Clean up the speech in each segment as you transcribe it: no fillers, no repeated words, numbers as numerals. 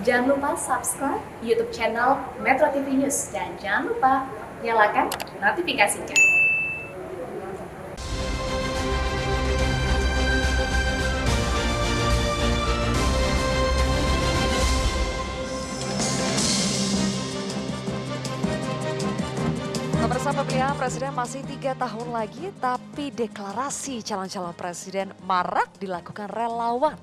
Jangan lupa subscribe YouTube channel Metro TV News dan jangan lupa nyalakan notifikasinya. Pemirsa pemilihan presiden masih 3 tahun lagi, tapi deklarasi calon-calon presiden marak dilakukan relawan.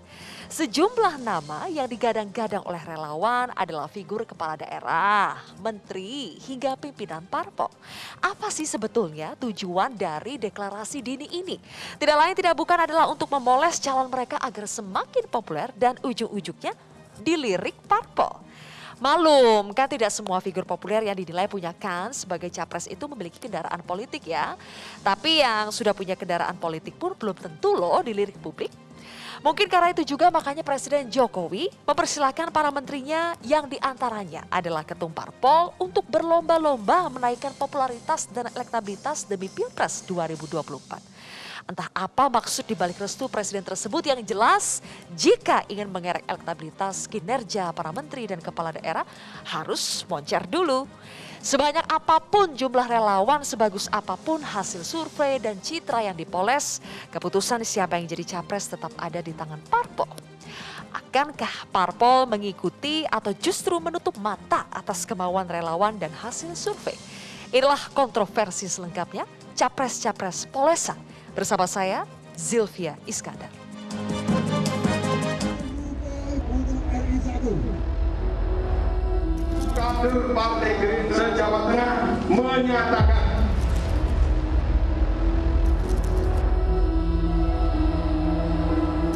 Sejumlah nama yang digadang-gadang oleh relawan adalah figur kepala daerah, menteri, hingga pimpinan parpol. Apa sih sebetulnya tujuan dari deklarasi dini ini? Tidak lain tidak bukan adalah untuk memoles calon mereka agar semakin populer dan ujung-ujungnya dilirik parpol. Malum, kan tidak semua figur populer yang dinilai punya kans sebagai capres itu memiliki kendaraan politik ya. Tapi yang sudah punya kendaraan politik pun belum tentu loh dilirik publik. Mungkin karena itu juga makanya Presiden Jokowi mempersilahkan para menterinya yang diantaranya adalah ketum parpol untuk berlomba-lomba menaikkan popularitas dan elektabilitas demi Pilpres 2024. Entah apa maksud dibalik restu presiden tersebut yang jelas jika ingin mengerek elektabilitas kinerja para menteri dan kepala daerah harus moncer dulu. Sebanyak apapun jumlah relawan, sebagus apapun hasil survei dan citra yang dipoles, keputusan siapa yang jadi capres tetap ada di tangan parpol. Akankah parpol mengikuti atau justru menutup mata atas kemauan relawan dan hasil survei? Inilah kontroversi selengkapnya, capres-capres polesan. Bersama saya, Zilvia Iskandar. Kader Partai Gerindra Jawa Tengah menyatakan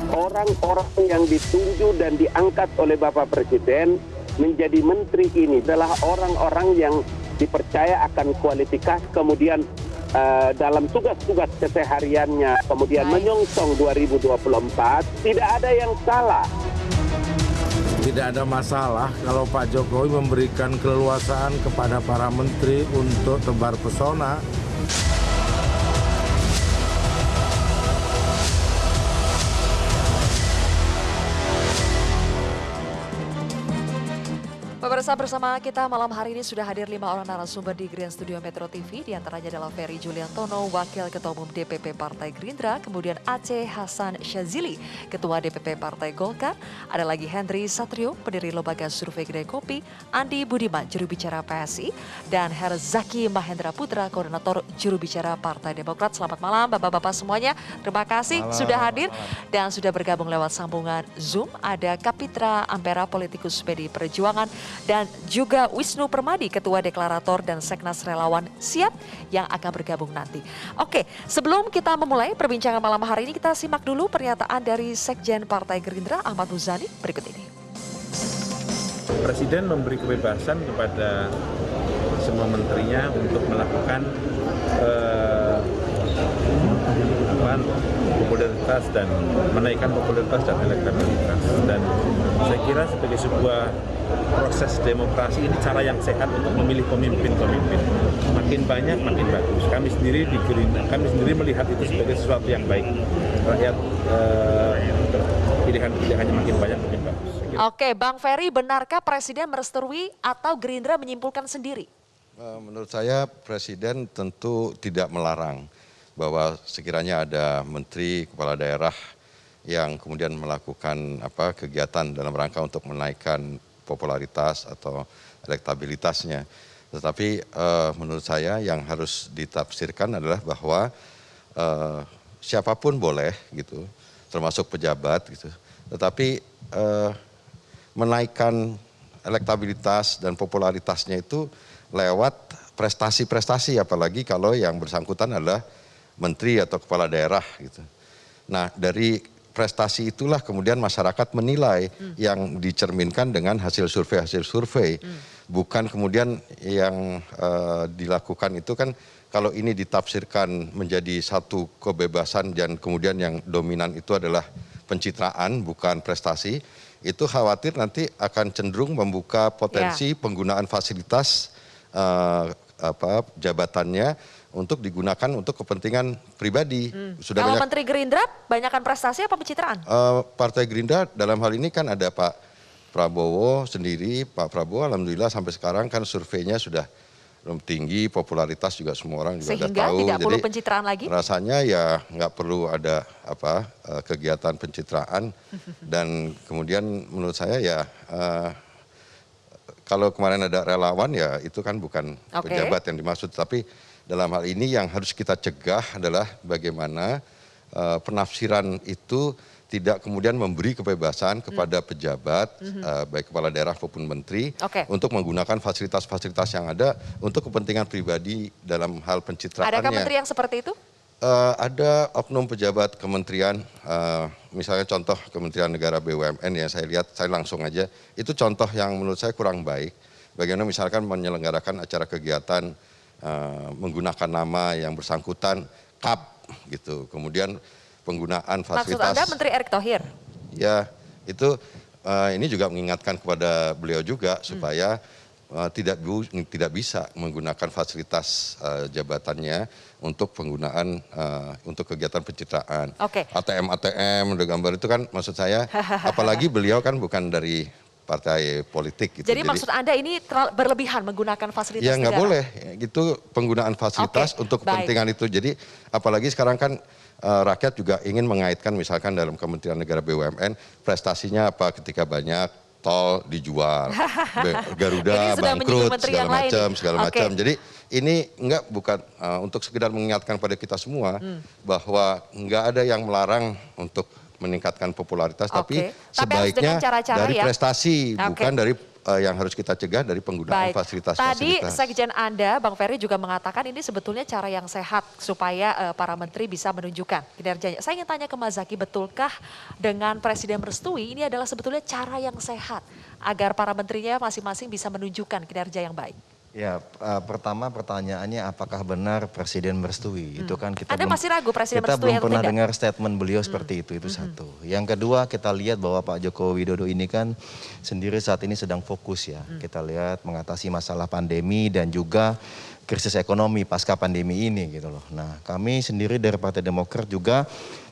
orang-orang yang ditunjuk dan diangkat oleh Bapak Presiden menjadi menteri ini adalah orang-orang yang dipercaya akan kualifikasi kemudian dalam tugas-tugas kesehariannya kemudian menyongsong 2024 tidak ada yang salah. Tidak ada masalah kalau Pak Jokowi memberikan keleluasaan kepada para menteri untuk tebar pesona. Pemirsa, bersama kita malam hari ini sudah hadir 5 orang narasumber di Grand Studio Metro TV. Di antaranya adalah Ferry Juliantono, Wakil Ketua Umum DPP Partai Gerindra. Kemudian Aceh Hasan Syazili, Ketua DPP Partai Golkar. Ada lagi Henry Satrio, pendiri Lembaga Survei Kedai Kopi. Andi Budiman, juru bicara PSI. Dan Herzaki Mahendra Putra, Koordinator juru bicara Partai Demokrat. Selamat malam Bapak-Bapak semuanya. Terima kasih sudah hadir dan sudah bergabung lewat sambungan Zoom. Ada Kapitra Ampera, politikus PD Perjuangan. Dan juga Wisnu Permadi, Ketua Deklarator dan Seknas Relawan Siap yang akan bergabung nanti. Oke, sebelum kita memulai perbincangan malam hari ini, kita simak dulu pernyataan dari Sekjen Partai Gerindra Ahmad Muzani berikut ini. Presiden memberi kebebasan kepada semua menterinya untuk melakukan popularitas dan menaikkan popularitas dan elektabilitas. Dan saya kira sebagai sebuah proses demokrasi ini cara yang sehat untuk memilih pemimpin-pemimpin. Makin banyak makin bagus. Kami sendiri di Gerindra, kami sendiri melihat itu sebagai sesuatu yang baik. Rakyat pilihan-pilihannya makin banyak makin bagus. Oke, Bang Ferry, benarkah Presiden merestui atau Gerindra menyimpulkan sendiri? Menurut saya Presiden tentu tidak melarang bahwa sekiranya ada menteri kepala daerah yang kemudian melakukan kegiatan dalam rangka untuk menaikkan popularitas atau elektabilitasnya. Tetapi menurut saya yang harus ditafsirkan adalah bahwa siapapun boleh gitu, termasuk pejabat gitu. Tetapi menaikkan elektabilitas dan popularitasnya itu lewat prestasi-prestasi, apalagi kalau yang bersangkutan adalah menteri atau kepala daerah gitu. Nah, dari prestasi itulah kemudian masyarakat menilai yang dicerminkan dengan hasil survei. Bukan kemudian yang dilakukan itu kan kalau ini ditafsirkan menjadi satu kebebasan dan kemudian yang dominan itu adalah pencitraan bukan prestasi, itu khawatir nanti akan cenderung membuka potensi penggunaan fasilitas jabatannya untuk digunakan untuk kepentingan pribadi. Sudah kalau banyak, Menteri Gerindra banyakkan prestasi apa pencitraan? Partai Gerindra dalam hal ini kan ada Pak Prabowo sendiri, Pak Prabowo alhamdulillah sampai sekarang kan surveinya sudah tinggi, popularitas juga semua orang juga Sehingga udah tahu. tidak perlu Jadi pencitraan lagi? rasanya ya nggak perlu ada kegiatan pencitraan. Dan kemudian menurut saya ya kalau kemarin ada relawan ya itu kan bukan pejabat yang dimaksud. Tapi dalam hal ini yang harus kita cegah adalah bagaimana penafsiran itu tidak kemudian memberi kebebasan kepada pejabat, baik kepala daerah maupun menteri, untuk menggunakan fasilitas-fasilitas yang ada untuk kepentingan pribadi dalam hal pencitraannya. Adakah menteri yang seperti itu? Ada oknum pejabat kementerian, misalnya contoh Kementerian Negara BUMN yang saya lihat, saya langsung aja, itu contoh yang menurut saya kurang baik. Bagaimana misalkan menyelenggarakan acara kegiatan menggunakan nama yang bersangkutan, KAP gitu, kemudian penggunaan fasilitas. Maksud Anda Menteri Erick Thohir? Ya, itu ini juga mengingatkan kepada beliau juga supaya tidak bisa menggunakan fasilitas jabatannya untuk penggunaan untuk kegiatan pencitraan. ATM udah gambar itu kan maksud saya, apalagi beliau kan bukan dari partai politik gitu. Jadi maksud Anda ini berlebihan menggunakan fasilitas negara? Ya nggak boleh, itu penggunaan fasilitas untuk kepentingan itu. Jadi apalagi sekarang kan rakyat juga ingin mengaitkan misalkan dalam Kementerian Negara BUMN prestasinya apa ketika banyak tol dijual, Garuda bangkrut segala macam. Jadi ini bukan untuk sekedar mengingatkan pada kita semua bahwa nggak ada yang melarang untuk meningkatkan popularitas, tapi sebaiknya dari prestasi, bukan dari yang harus kita cegah dari penggunaan fasilitas. Tadi Sekjen Anda, Bang Ferry juga mengatakan ini sebetulnya cara yang sehat supaya para menteri bisa menunjukkan kinerjanya. Saya ingin tanya ke Mas Zaky, betulkah dengan Presiden merestui ini adalah sebetulnya cara yang sehat agar para menterinya masing-masing bisa menunjukkan kinerja yang baik? Ya, pertama pertanyaannya apakah benar Presiden merestui? Itu kan kita masih ragu Presiden merestui belum pernah dengar statement beliau seperti itu satu. Yang kedua, kita lihat bahwa Pak Joko Widodo ini kan sendiri saat ini sedang fokus ya. Kita lihat mengatasi masalah pandemi dan juga krisis ekonomi pasca pandemi ini gitu loh. Nah, kami sendiri dari Partai Demokrat juga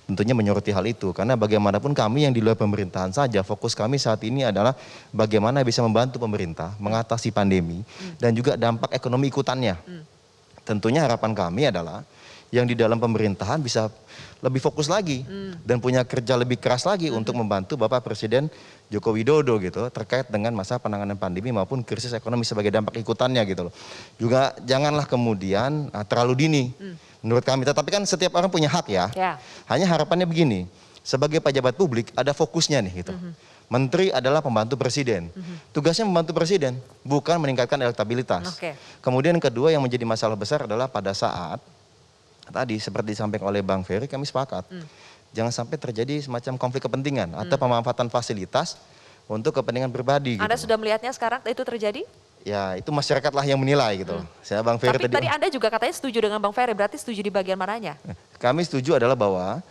tentunya menyoroti hal itu, karena bagaimanapun kami yang di luar pemerintahan saja, fokus kami saat ini adalah bagaimana bisa membantu pemerintah mengatasi pandemi dan juga dampak ekonomi ikutannya. Tentunya harapan kami adalah yang di dalam pemerintahan bisa lebih fokus lagi dan punya kerja lebih keras lagi untuk membantu Bapak Presiden Joko Widodo gitu terkait dengan masa penanganan pandemi maupun krisis ekonomi sebagai dampak ikutannya gitu loh. Juga janganlah kemudian terlalu dini menurut kami, tetapi kan setiap orang punya hak ya. Hanya harapannya begini, sebagai pejabat publik ada fokusnya nih gitu. Menteri adalah pembantu presiden. Tugasnya membantu presiden, bukan meningkatkan elektabilitas. Kemudian yang kedua yang menjadi masalah besar adalah pada saat tadi seperti disampaikan oleh Bang Ferry, kami sepakat. Jangan sampai terjadi semacam konflik kepentingan atau pemanfaatan fasilitas untuk kepentingan pribadi. Anda sudah melihatnya sekarang itu terjadi? Ya itu masyarakatlah yang menilai gitu. Saya Bang Ferry tadi Anda juga katanya setuju dengan Bang Ferry, berarti setuju di bagian mananya? Kami setuju adalah bahwa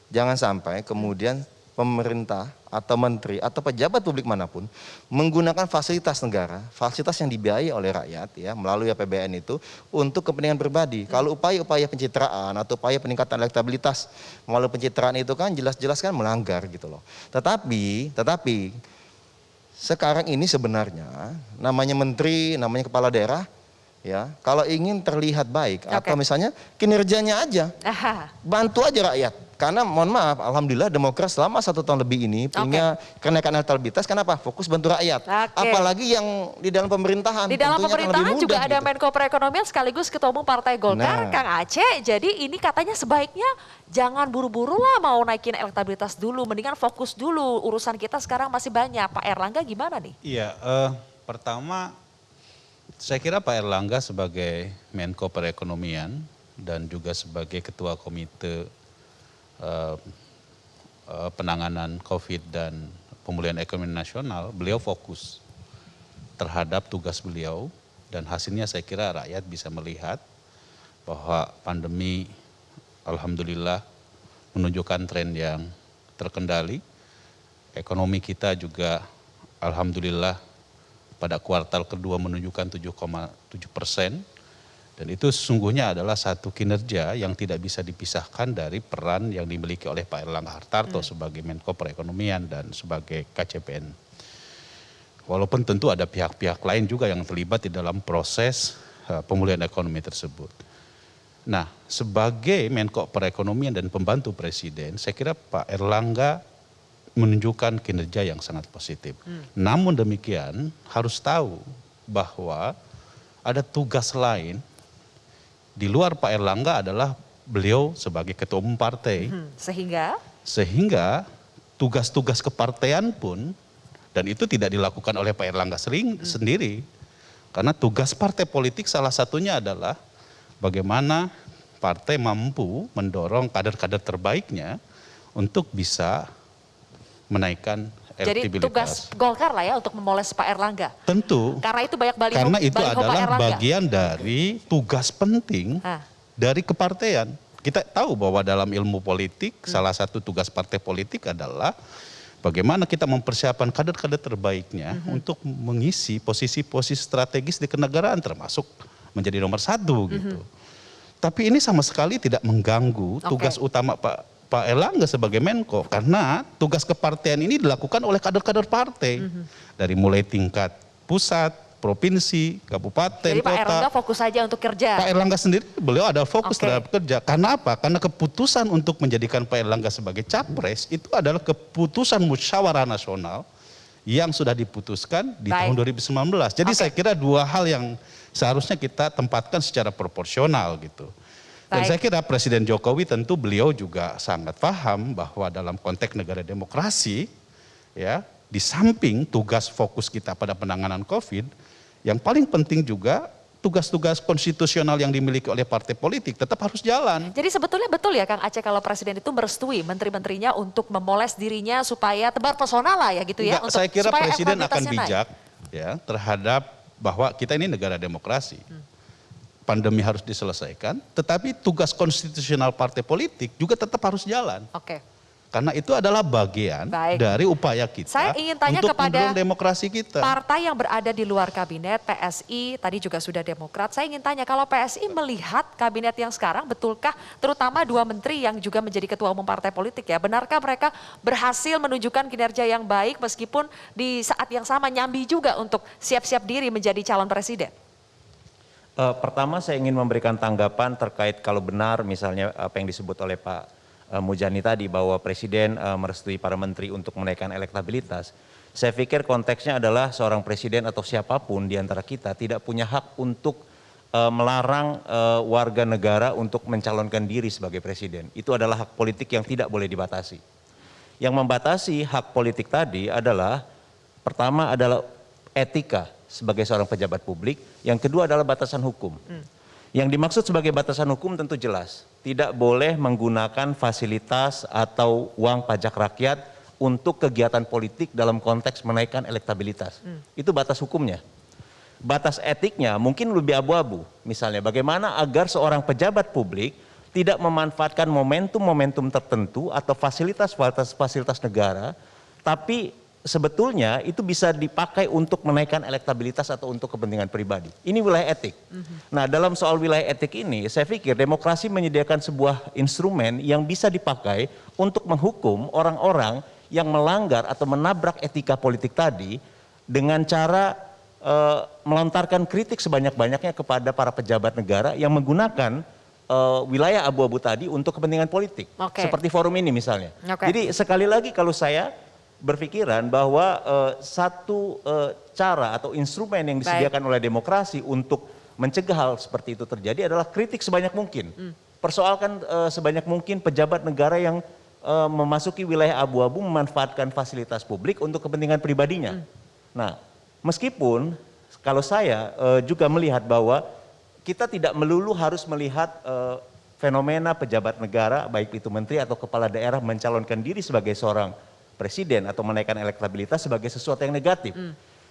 jangan sampai kemudian pemerintah atau menteri atau pejabat publik manapun menggunakan fasilitas negara, fasilitas yang dibiayai oleh rakyat ya melalui APBN itu untuk kepentingan pribadi. Kalau upaya-upaya pencitraan atau upaya peningkatan elektabilitas melalui pencitraan itu kan jelas-jelas kan melanggar gitu loh. Tetapi sekarang ini sebenarnya namanya menteri, namanya kepala daerah ya, kalau ingin terlihat baik atau misalnya kinerjanya aja, bantu aja rakyat. Karena mohon maaf, alhamdulillah Demokrat selama 1 tahun lebih ini punya kenaikan elektabilitas. Kenapa? Fokus bantu rakyat. Apalagi yang di dalam pemerintahan. Di dalam pemerintahan juga ada Menko Perekonomian sekaligus Ketua Umum Partai Golkar, Kang Aceh. Jadi ini katanya sebaiknya jangan buru-buru lah mau naikin elektabilitas dulu. Mendingan fokus dulu, urusan kita sekarang masih banyak. Pak Erlangga gimana nih? Iya, pertama saya kira Pak Erlangga sebagai Menko Perekonomian dan juga sebagai Ketua Komite penanganan COVID dan pemulihan ekonomi nasional, beliau fokus terhadap tugas beliau dan hasilnya saya kira rakyat bisa melihat bahwa pandemi alhamdulillah menunjukkan tren yang terkendali. Ekonomi kita juga alhamdulillah pada kuartal kedua menunjukkan 7,7%. Dan itu sesungguhnya adalah satu kinerja yang tidak bisa dipisahkan dari peran yang dimiliki oleh Pak Erlangga Hartarto sebagai Menko Perekonomian dan sebagai KCPN. Walaupun tentu ada pihak-pihak lain juga yang terlibat di dalam proses pemulihan ekonomi tersebut. Nah, sebagai Menko Perekonomian dan pembantu Presiden, saya kira Pak Erlangga menunjukkan kinerja yang sangat positif. Namun demikian harus tahu bahwa ada tugas lain di luar Pak Erlangga adalah beliau sebagai ketua umum partai. Sehingga tugas-tugas kepartean pun, dan itu tidak dilakukan oleh Pak Erlangga sendiri. Karena tugas partai politik salah satunya adalah bagaimana partai mampu mendorong kader-kader terbaiknya untuk bisa menaikkan Jadi elektabilitas. tugas Golkar lah ya untuk memoles Pak Erlangga. Tentu. Karena itu banyak baliho, Karena itu baliho Pak adalah Erlangga. bagian dari tugas penting dari kepartean. Kita tahu bahwa dalam ilmu politik salah satu tugas partai politik adalah bagaimana kita mempersiapkan kader-kader terbaiknya untuk mengisi posisi-posisi strategis di kenegaraan, termasuk menjadi nomor 1 gitu. Tapi ini sama sekali tidak mengganggu tugas utama Pak Erlangga sebagai Menko, karena tugas kepartean ini dilakukan oleh kader-kader partai dari mulai tingkat pusat, provinsi, kabupaten, Jadi kota. Pak Erlangga fokus saja untuk kerja. Pak Erlangga sendiri beliau ada fokus terhadap kerja. Karena apa? Karena keputusan untuk menjadikan Pak Erlangga sebagai capres itu adalah keputusan musyawarah nasional yang sudah diputuskan di tahun 2019. Jadi saya kira dua hal yang seharusnya kita tempatkan secara proporsional gitu. Dan saya kira Presiden Jokowi tentu beliau juga sangat paham bahwa dalam konteks negara demokrasi, ya, di samping tugas fokus kita pada penanganan COVID, yang paling penting juga tugas-tugas konstitusional yang dimiliki oleh partai politik tetap harus jalan. Jadi sebetulnya betul ya Kang Aceh kalau Presiden itu merestui menteri-menterinya untuk memoles dirinya supaya tebar pesona lah ya gitu ya. Enggak, saya kira Presiden akan elektabilitasnya bijak ya terhadap bahwa kita ini negara demokrasi. Pandemi harus diselesaikan, tetapi tugas konstitusional partai politik juga tetap harus jalan. Karena itu adalah bagian dari upaya kita Saya ingin tanya untuk kepada mendorong demokrasi kita. Partai yang berada di luar kabinet, PSI, tadi juga sudah Demokrat. Saya ingin tanya kalau PSI melihat kabinet yang sekarang, betulkah terutama 2 menteri yang juga menjadi ketua umum partai politik ya, benarkah mereka berhasil menunjukkan kinerja yang baik meskipun di saat yang sama nyambi juga untuk siap-siap diri menjadi calon presiden? Pertama saya ingin memberikan tanggapan terkait kalau benar misalnya apa yang disebut oleh Pak Mujani tadi bahwa Presiden merestui para menteri untuk menaikkan elektabilitas. Saya pikir konteksnya adalah seorang presiden atau siapapun di antara kita tidak punya hak untuk melarang warga negara untuk mencalonkan diri sebagai presiden. Itu adalah hak politik yang tidak boleh dibatasi. Yang membatasi hak politik tadi adalah pertama adalah etika sebagai seorang pejabat publik, yang kedua adalah batasan hukum. Yang dimaksud sebagai batasan hukum tentu jelas, tidak boleh menggunakan fasilitas atau uang pajak rakyat untuk kegiatan politik dalam konteks menaikkan elektabilitas. Itu batas hukumnya. Batas etiknya mungkin lebih abu-abu. Misalnya bagaimana agar seorang pejabat publik tidak memanfaatkan momentum-momentum tertentu atau fasilitas-fasilitas negara, tapi sebetulnya itu bisa dipakai untuk menaikkan elektabilitas atau untuk kepentingan pribadi. Ini wilayah etik. Nah, dalam soal wilayah etik ini, saya pikir demokrasi menyediakan sebuah instrumen yang bisa dipakai untuk menghukum orang-orang yang melanggar atau menabrak etika politik tadi dengan cara melontarkan kritik sebanyak-banyaknya kepada para pejabat negara yang menggunakan wilayah abu-abu tadi untuk kepentingan politik. Seperti forum ini misalnya. Jadi sekali lagi kalau saya berpikiran bahwa satu cara atau instrumen yang disediakan oleh demokrasi untuk mencegah hal seperti itu terjadi adalah kritik sebanyak mungkin. Persoalkan sebanyak mungkin pejabat negara yang memasuki wilayah abu-abu memanfaatkan fasilitas publik untuk kepentingan pribadinya. Nah, meskipun kalau saya juga melihat bahwa kita tidak melulu harus melihat fenomena pejabat negara, baik itu menteri atau kepala daerah mencalonkan diri sebagai seorang presiden atau menaikkan elektabilitas sebagai sesuatu yang negatif.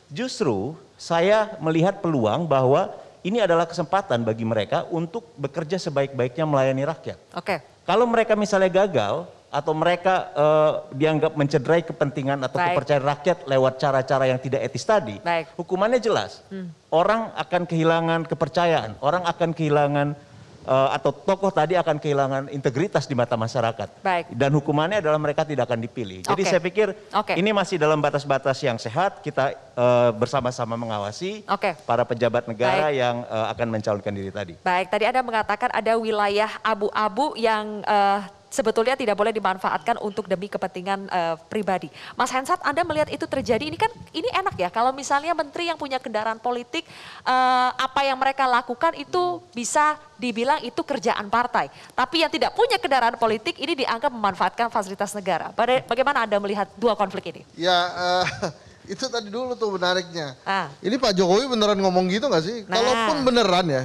Justru saya melihat peluang bahwa ini adalah kesempatan bagi mereka untuk bekerja sebaik-baiknya melayani rakyat. Kalau mereka misalnya gagal atau mereka dianggap mencederai kepentingan atau kepercayaan rakyat lewat cara-cara yang tidak etis tadi, hukumannya jelas. Orang akan kehilangan kepercayaan, orang akan kehilangan atau tokoh tadi akan kehilangan integritas di mata masyarakat. Baik. Dan hukumannya adalah mereka tidak akan dipilih. Jadi Oke. saya pikir Oke. ini masih dalam batas-batas yang sehat. Kita bersama-sama mengawasi Oke. para pejabat negara yang akan mencalonkan diri tadi. Baik, tadi Anda mengatakan ada wilayah abu-abu yang sebetulnya tidak boleh dimanfaatkan untuk demi kepentingan pribadi. Mas Hensat, Anda melihat itu terjadi, ini enak ya kalau misalnya menteri yang punya kendaraan politik, apa yang mereka lakukan itu bisa dibilang itu kerjaan partai. Tapi yang tidak punya kendaraan politik ini dianggap memanfaatkan fasilitas negara. Bagaimana Anda melihat dua konflik ini? Ya, itu tadi dulu tuh menariknya. Ah. Ini Pak Jokowi beneran ngomong gitu nggak sih? Nah. Kalaupun beneran ya,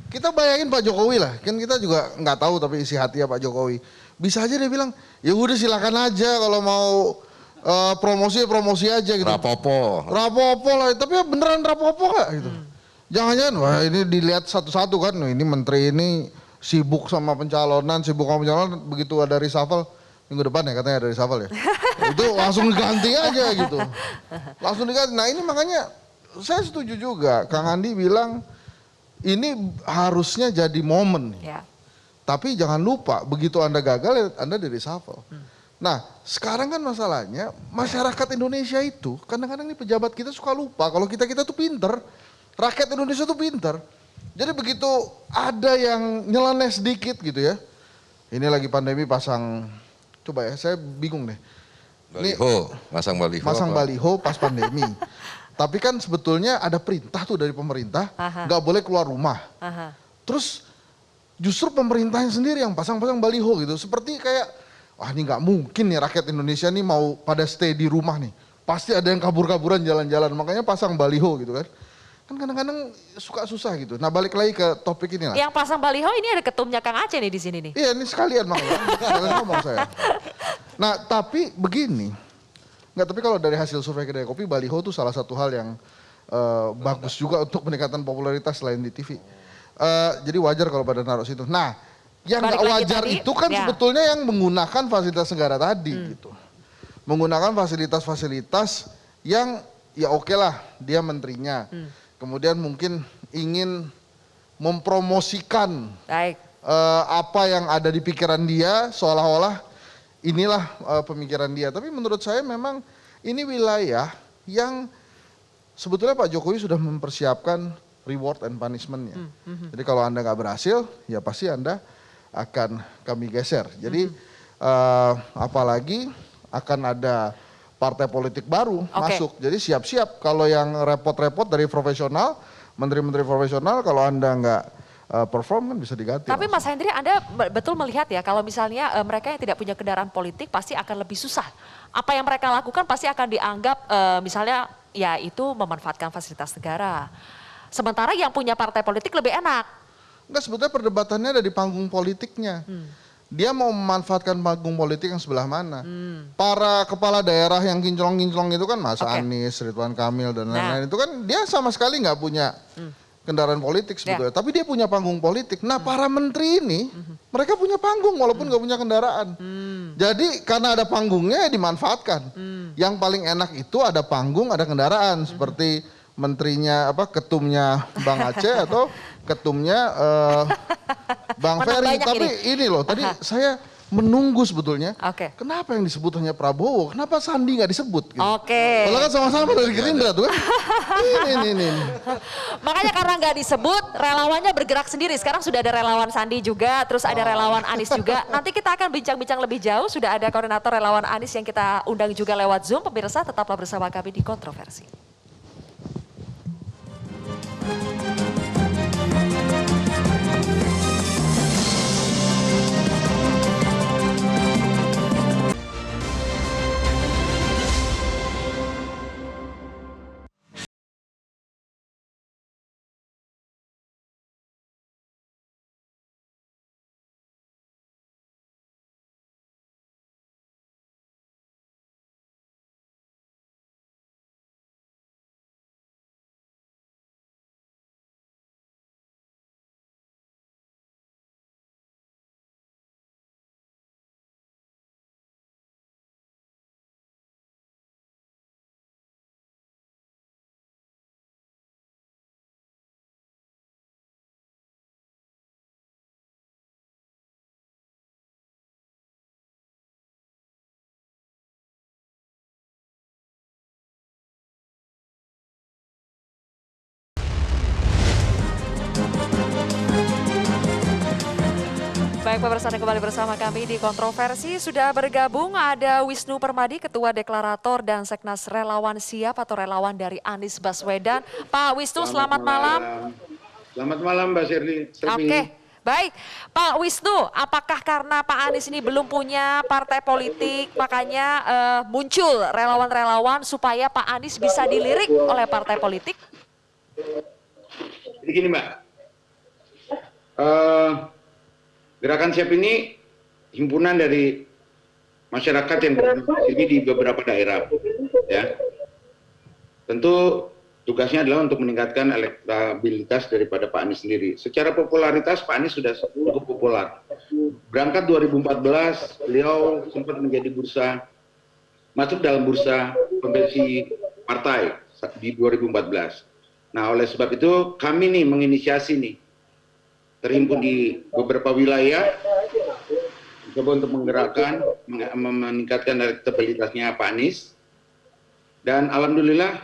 kita bayangin Pak Jokowi lah. Kan kita juga nggak tahu tapi isi hati ya Pak Jokowi. Bisa aja dia bilang, ya udah silakan aja kalau mau promosi aja gitu. Rapopo. Rapopo lah, tapi ya beneran rapopo nggak gitu. Jangan-jangan, wah ini dilihat satu-satu kan, ini menteri ini sibuk sama pencalonan, begitu ada reshuffle, minggu depan ya katanya ada reshuffle ya. Itu langsung diganti aja gitu. Langsung diganti. Nah ini makanya saya setuju juga, Kang Andi bilang ini harusnya jadi momen. Ya. Tapi jangan lupa, begitu Anda gagal, Anda di reshuffle. Nah, sekarang kan masalahnya, masyarakat Indonesia itu, kadang-kadang nih pejabat kita suka lupa, kalau kita tuh pinter, rakyat Indonesia tuh pinter. Jadi begitu ada yang nyeleneh sedikit gitu ya, ini lagi pandemi pasang, coba ya, saya bingung deh. Baliho, masang baliho. Masang apa? baliho pas pandemi. Tapi kan sebetulnya ada perintah tuh dari pemerintah, nggak boleh keluar rumah. Terus justru pemerintahnya sendiri yang pasang-pasang baliho gitu. Seperti kayak, wah ini nggak mungkin nih rakyat Indonesia nih mau pada stay di rumah nih. Pasti ada yang kabur-kaburan jalan-jalan, makanya pasang baliho gitu kan. Kan kadang-kadang suka susah gitu. Nah balik lagi ke topik ini lah. Yang pasang baliho ini ada ketumnya Kang Aceh nih di sini nih. Iya ini sekalian makanya, sekalian ngomong saya. Nah tapi begini, nggak tapi kalau dari hasil survei Kedai Kopi, baliho tuh salah satu hal yang bagus juga untuk peningkatan popularitas selain di TV. Jadi wajar kalau pada naruh situ. Nah, yang nggak wajar tadi, itu kan sebetulnya yang menggunakan fasilitas negara tadi gitu. Menggunakan fasilitas-fasilitas yang ya oke lah dia menterinya. Kemudian mungkin ingin mempromosikan apa yang ada di pikiran dia seolah-olah inilah pemikiran dia. Tapi menurut saya memang ini wilayah yang sebetulnya Pak Jokowi sudah mempersiapkan reward and punishment-nya. Jadi kalau Anda nggak berhasil, ya pasti Anda akan kami geser. Jadi apalagi akan ada partai politik baru masuk. Jadi siap-siap kalau yang repot-repot dari profesional, menteri-menteri profesional, kalau Anda nggak perform kan bisa diganti. Tapi Mas Hendri, Anda betul melihat ya kalau misalnya mereka yang tidak punya kendaraan politik pasti akan lebih susah. Apa yang mereka lakukan pasti akan dianggap misalnya ya itu memanfaatkan fasilitas negara. Sementara yang punya partai politik lebih enak. Enggak, sebetulnya perdebatannya ada di panggung politiknya. Dia mau memanfaatkan panggung politik yang sebelah mana. Para kepala daerah yang kinclong-kinclong itu kan Mas Anies, Ridwan Kamil dan lain-lain. Itu kan dia sama sekali nggak punya kendaraan politik sebetulnya. Tapi dia punya panggung politik. Nah para menteri ini, mereka punya panggung walaupun nggak punya kendaraan. Jadi karena ada panggungnya ya dimanfaatkan. Yang paling enak itu ada panggung, ada kendaraan. Seperti menterinya ketumnya Bang Aceh atau ketumnya Bang Ferry. Tapi ini loh tadi saya menunggu sebetulnya. Kenapa yang disebut hanya Prabowo? Kenapa Sandi nggak disebut? Gitu. Padahal kan sama-sama dari Gerindra tuh kan. Ini. Makanya karena nggak disebut, relawannya bergerak sendiri. Sekarang sudah ada relawan Sandi juga, terus ada relawan Anies juga. Nanti kita akan bincang-bincang lebih jauh. Sudah ada koordinator relawan Anies yang kita undang juga lewat Zoom. Pemirsa tetaplah bersama kami di Kontroversi. Baik pemirsa, Anda kembali bersama kami di Kontroversi. Sudah bergabung ada Wisnu Permadi, Ketua Deklarator dan Seknas Relawan Siap atau relawan dari Anies Baswedan. Pak Wisnu, selamat malam. Selamat malam Mbak Sherly. Oke, baik. Pak Wisnu, apakah karena Pak Anies ini belum punya partai politik, makanya muncul relawan-relawan supaya Pak Anies bisa dilirik oleh partai politik? Jadi gini Mbak, Gerakan Siap ini himpunan dari masyarakat yang berdomisili di beberapa daerah, ya. Tentu tugasnya adalah untuk meningkatkan elektabilitas daripada Pak Anies sendiri. Secara popularitas Pak Anies sudah cukup populer. Berangkat 2014, beliau sempat menjadi masuk dalam bursa kompetisi partai di 2014. Nah, oleh sebab itu kami nih menginisiasi nih, terhimpun di beberapa wilayah, coba untuk menggerakkan, meningkatkan elektabilitasnya Pak Anies, dan alhamdulillah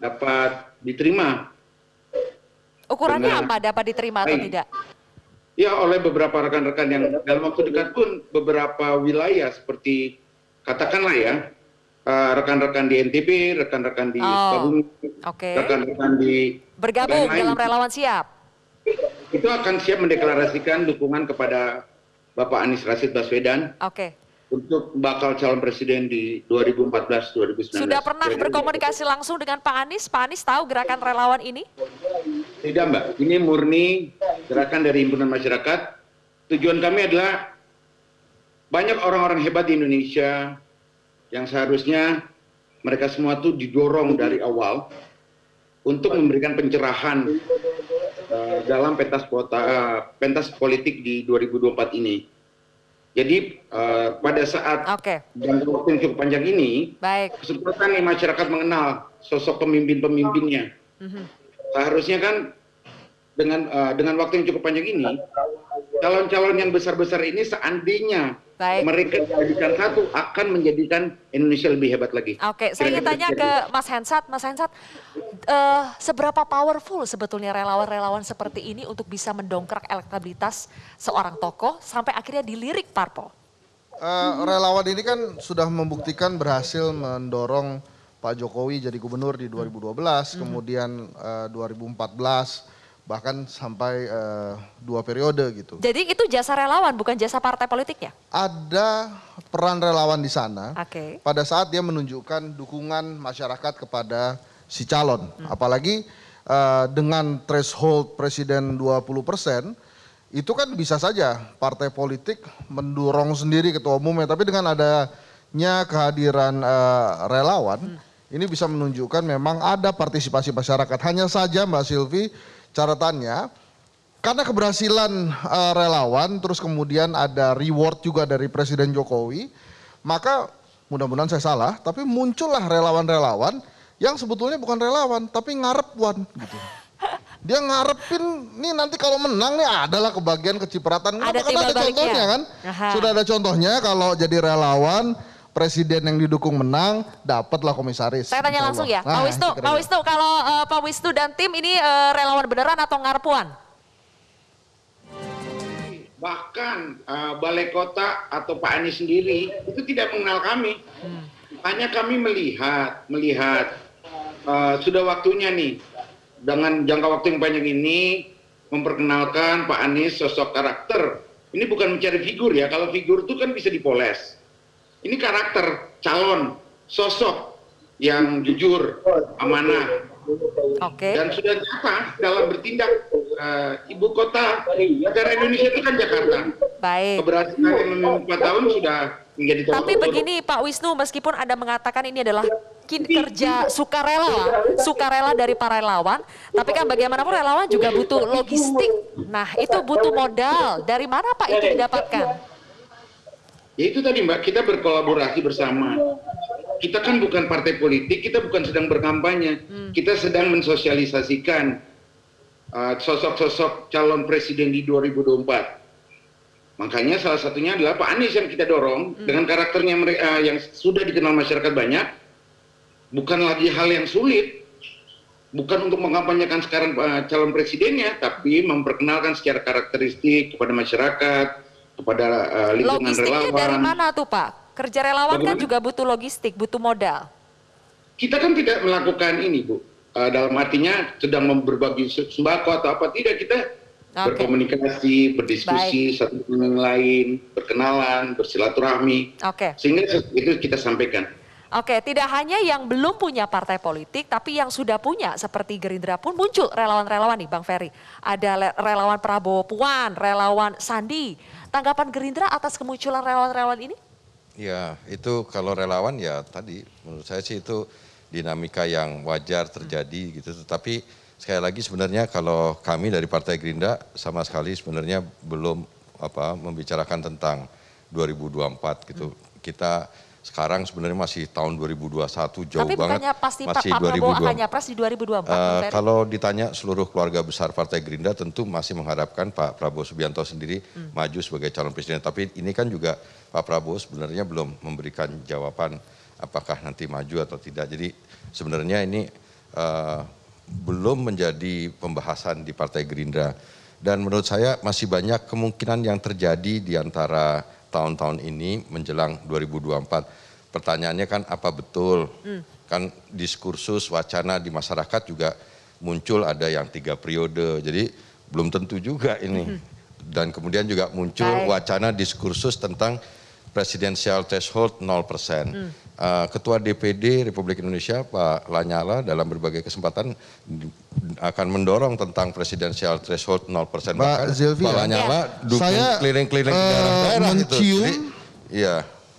dapat diterima. Ukurannya apa? Dapat diterima atau tidak? Ya, oleh beberapa rekan-rekan yang dalam waktu dekat pun beberapa wilayah seperti katakanlah ya, rekan-rekan di NTB, rekan-rekan di Sukabumi, rekan-rekan di bergabung dalam relawan Siap. Itu akan siap mendeklarasikan dukungan kepada Bapak Anies Rashid Baswedan untuk bakal calon presiden di 2014-2019. Sudah pernah berkomunikasi langsung dengan Pak Anies? Pak Anies tahu gerakan relawan ini? Tidak Mbak, ini murni gerakan dari himpunan masyarakat. Tujuan kami adalah banyak orang-orang hebat di Indonesia yang seharusnya mereka semua tuh didorong dari awal untuk memberikan pencerahan dalam pentas politik di 2024 ini. Jadi pada saat jangka waktu yang cukup panjang ini, kesempatan nih masyarakat mengenal sosok pemimpin-pemimpinnya. Seharusnya kan dengan waktu yang cukup panjang ini, calon-calon yang besar-besar ini seandainya mereka dijadikan satu akan menjadikan Indonesia lebih hebat lagi. Saya ingin tanya ke Mas Hensat. Mas Hensat, seberapa powerful sebetulnya relawan-relawan seperti ini untuk bisa mendongkrak elektabilitas seorang tokoh sampai akhirnya dilirik parpol? Relawan ini kan sudah membuktikan berhasil mendorong Pak Jokowi jadi gubernur di 2012, kemudian 2014, bahkan sampai 2 periode gitu. Jadi itu jasa relawan, bukan jasa partai politiknya? Ada peran relawan di sana pada saat dia menunjukkan dukungan masyarakat kepada si calon. Apalagi dengan threshold presiden 20%, itu kan bisa saja partai politik mendorong sendiri ketua umumnya. Tapi dengan adanya kehadiran relawan, ini bisa menunjukkan memang ada partisipasi masyarakat. Hanya saja Mbak Silvi, catatannya, karena keberhasilan relawan, terus kemudian ada reward juga dari Presiden Jokowi, maka mudah-mudahan saya salah, tapi muncullah relawan-relawan yang sebetulnya bukan relawan, tapi ngarepwan gitu. Dia ngarepin, nih nanti kalau menang nih adalah kebagian kecipratan. Ada contohnya kan? Sudah ada contohnya kalau jadi relawan, presiden yang didukung menang, dapatlah komisaris. Saya tanya langsung ya, Pak Wisnu, kalau Pak Wisnu dan tim ini relawan beneran atau ngarpuan? Bahkan Balai Kota atau Pak Anies sendiri itu tidak mengenal kami. Hanya kami melihat sudah waktunya nih dengan jangka waktu yang panjang ini memperkenalkan Pak Anies sosok karakter. Ini bukan mencari figur ya, kalau figur itu kan bisa dipoles. Ini karakter, calon, sosok yang jujur, amanah, dan sudah nyata dalam bertindak. Ibu kota negara Indonesia itu kan Jakarta. Keberhasilan yang 4 tahun sudah menjadi tokoh. Tapi begini Pak Wisnu, meskipun Anda mengatakan ini adalah kerja sukarela dari para relawan, tapi kan bagaimanapun relawan juga butuh logistik. Nah, itu butuh modal. Dari mana Pak itu didapatkan? Ya itu tadi Mbak, kita berkolaborasi bersama. Kita kan bukan partai politik, kita bukan sedang berkampanye. Kita sedang mensosialisasikan sosok-sosok calon presiden di 2024. Makanya salah satunya adalah Pak Anies yang kita dorong dengan karakternya yang sudah dikenal masyarakat banyak. Bukan lagi hal yang sulit. Bukan untuk mengkampanyekan sekarang calon presidennya, tapi memperkenalkan secara karakteristik kepada masyarakat, kepada lingkungan Logistiknya relawan. dari mana tuh Pak? Kerja relawan kan Bagaimana? juga butuh logistik, butuh modal. Kita kan tidak melakukan ini, Bu. Dalam artinya sedang berbagi sembako atau apa, tidak, kita berkomunikasi, berdiskusi satu dengan yang lain, berkenalan, bersilaturahmi. Sehingga itu kita sampaikan. Oke, tidak hanya yang belum punya partai politik, tapi yang sudah punya seperti Gerindra pun muncul relawan-relawan nih Bang Ferry. Ada relawan Prabowo Puan, relawan Sandi. Tanggapan Gerindra atas kemunculan relawan-relawan ini? Ya, itu kalau relawan ya tadi menurut saya sih itu dinamika yang wajar terjadi gitu. Tetapi sekali lagi sebenarnya kalau kami dari Partai Gerindra sama sekali sebenarnya belum membicarakan tentang 2024 gitu. Kita sekarang sebenarnya masih tahun 2021 jauh tapi banget. Tapi bukannya pasti masih Pak Prabowo akan nyapres di 2024? Kalau ditanya seluruh keluarga besar Partai Gerindra tentu masih mengharapkan Pak Prabowo Subianto sendiri maju sebagai calon presiden. Tapi ini kan juga Pak Prabowo sebenarnya belum memberikan jawaban apakah nanti maju atau tidak. Jadi sebenarnya ini belum menjadi pembahasan di Partai Gerindra. Dan menurut saya masih banyak kemungkinan yang terjadi di antara tahun-tahun ini menjelang 2024. Pertanyaannya kan apa betul? Kan diskursus wacana di masyarakat juga muncul ada yang 3 periode. Jadi belum tentu juga ini. Dan kemudian juga muncul wacana diskursus tentang presidensial threshold 0%. Ketua DPD Republik Indonesia Pak Lanyala dalam berbagai kesempatan akan mendorong tentang presidensial threshold 0%. Pak Zilvi, Pak Lanyala dukung keliling-keliling ke daerah-daerah mencium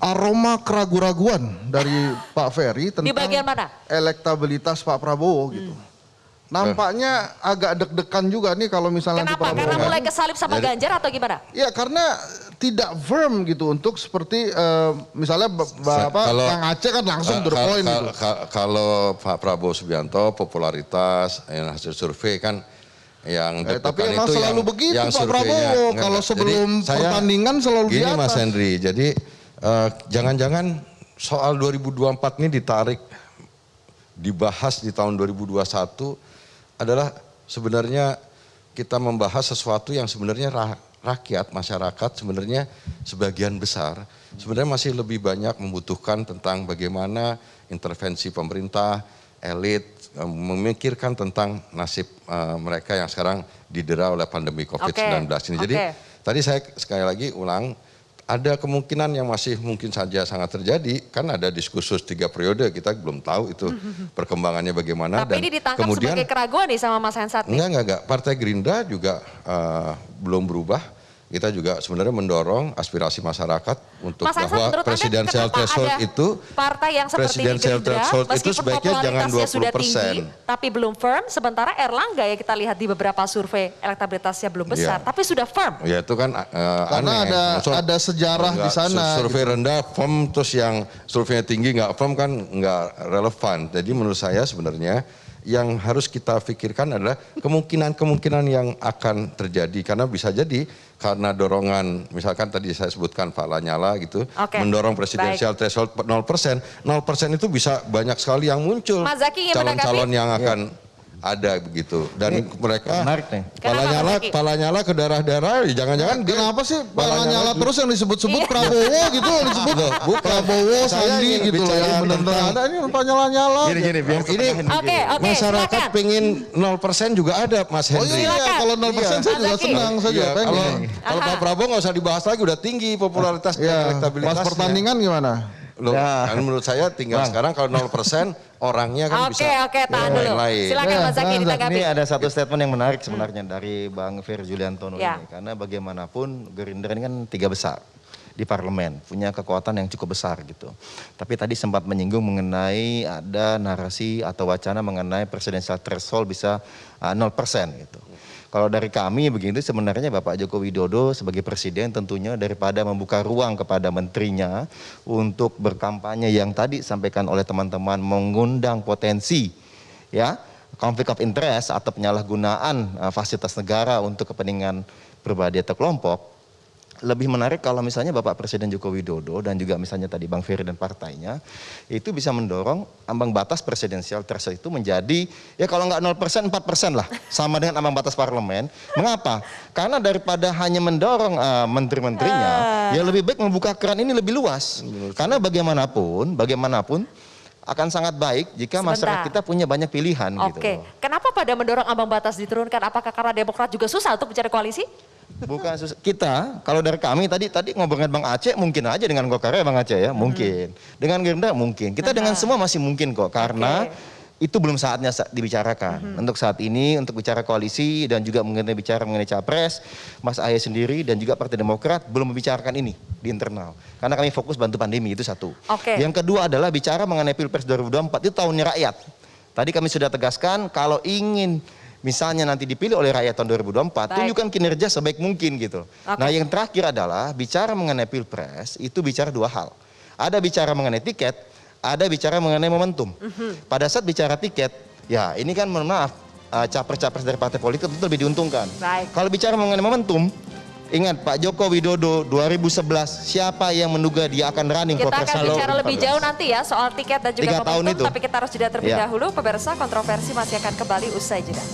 aroma keraguan-raguan dari Pak Ferry tentang di bagian mana? Elektabilitas Pak Prabowo gitu. Nampaknya agak deg-degan juga nih kalau misalnya nanti Kenapa? Prabowo. Karena mulai kesalip sama Ganjar atau gimana? Ya karena tidak firm gitu untuk seperti misalnya Kang Aceh kan langsung to the point gitu. Kalau Pak Prabowo Subianto popularitas hasil survei kan yang tapi emang itu selalu yang, begitu yang Pak Prabowo kalau sebelum pertandingan selalu di gini atas. Mas Henry, jadi jangan-jangan soal 2024 ini ditarik dibahas di tahun 2021 adalah sebenarnya kita membahas sesuatu yang sebenarnya rakyat, masyarakat sebenarnya sebagian besar sebenarnya masih lebih banyak membutuhkan tentang bagaimana intervensi pemerintah, elit memikirkan tentang nasib mereka yang sekarang didera oleh pandemi COVID-19 ini. Jadi tadi saya sekali lagi ulang, ada kemungkinan yang masih mungkin saja sangat terjadi, kan ada diskursus 3 periode, kita belum tahu itu perkembangannya bagaimana. Tapi dan ini ditangkap kemudian, sebagai keraguan nih sama Mas Hensat nih. Enggak. Partai Gerindra juga belum berubah. Kita juga sebenarnya mendorong aspirasi masyarakat untuk bahwa presidensial threshold itu partai yang seperti Gerindra meskipun popularitasnya sudah tinggi tapi belum firm, sementara Erlangga ya kita lihat di beberapa survei elektabilitasnya belum besar tapi sudah firm. Ya itu kan karena aneh. ada sejarah di sana. Survei rendah firm terus yang surveinya tinggi nggak firm kan nggak relevan. Jadi menurut saya sebenarnya yang harus kita pikirkan adalah kemungkinan-kemungkinan yang akan terjadi karena bisa jadi karena dorongan misalkan tadi saya sebutkan Pak Lanyala gitu mendorong presidensial threshold 0%. 0% itu bisa banyak sekali yang muncul calon-calon yang akan ada begitu dan mereka Pak Lanyala ke daerah-daerah jangan-jangan kenapa sih Pak Lanyala terus yang disebut-sebut Prabowo gitu disebut Prabowo Sandi gitu loh yang benar-benar ada ini Pak Lanyala gini masyarakat pengen 0% juga ada Mas Henry. Kalau 0% saya juga senang saja pengen. Kalau Pak Prabowo nggak usah dibahas lagi udah tinggi popularitas dan elektabilitasnya. Pas pertandingan gimana? Loh, kan menurut saya tinggal sekarang kalau 0% orangnya kan bisa tahan dulu. Silakan Mas Zaki ditanggapi. Ini ada satu statement yang menarik sebenarnya dari Bang Ferry Juliantono ini. Karena bagaimanapun Gerindra ini kan 3 besar di parlemen, punya kekuatan yang cukup besar gitu. Tapi tadi sempat menyinggung mengenai ada narasi atau wacana mengenai presidensial threshold bisa 0% gitu. Kalau dari kami begitu sebenarnya Bapak Joko Widodo sebagai presiden tentunya daripada membuka ruang kepada menterinya untuk berkampanye yang tadi sampaikan oleh teman-teman mengundang potensi ya konflik of interest atau penyalahgunaan fasilitas negara untuk kepentingan pribadi atau kelompok. lebih menarik kalau misalnya Bapak Presiden Joko Widodo dan juga misalnya tadi Bang Ferry dan partainya itu bisa mendorong ambang batas presidensial threshold itu menjadi ya kalau nggak 0% 4% lah, sama dengan ambang batas parlemen. Mengapa? Karena daripada hanya mendorong menteri-menterinya, ya lebih baik membuka keran ini lebih luas. Karena bagaimanapun akan sangat baik jika masyarakat kita punya banyak pilihan gitu. Oke, kenapa pada mendorong ambang batas diturunkan? Apakah karena Demokrat juga susah untuk mencari koalisi? Bukan susah. Kita kalau dari kami tadi ngobrol dengan Bang Aceh mungkin aja dengan Golkar ya Bang Aceh ya, mungkin. Dengan Gerindra mungkin. Kita dengan semua masih mungkin kok karena itu belum saatnya dibicarakan. Untuk saat ini untuk bicara koalisi dan juga bicara mengenai capres, Mas Ahy sendiri dan juga Partai Demokrat belum membicarakan ini di internal. Karena kami fokus bantu pandemi itu satu. Yang kedua adalah bicara mengenai Pilpres 2024 itu tahunnya rakyat. Tadi kami sudah tegaskan kalau ingin misalnya nanti dipilih oleh rakyat tahun 2024, tunjukkan kinerja sebaik mungkin gitu. Nah yang terakhir adalah bicara mengenai Pilpres itu bicara dua hal. Ada bicara mengenai tiket, ada bicara mengenai momentum. Pada saat bicara tiket, ya ini kan mohon maaf, capres-capres dari partai politik tentu lebih diuntungkan. Kalau bicara mengenai momentum, ingat Pak Joko Widodo 2011 siapa yang menduga dia akan running for Kita akan bicara lebih jauh nanti ya soal tiket dan juga momentum, tapi kita harus jeda terlebih dahulu. Pemirsa, kontroversi masih akan kembali usai jeda.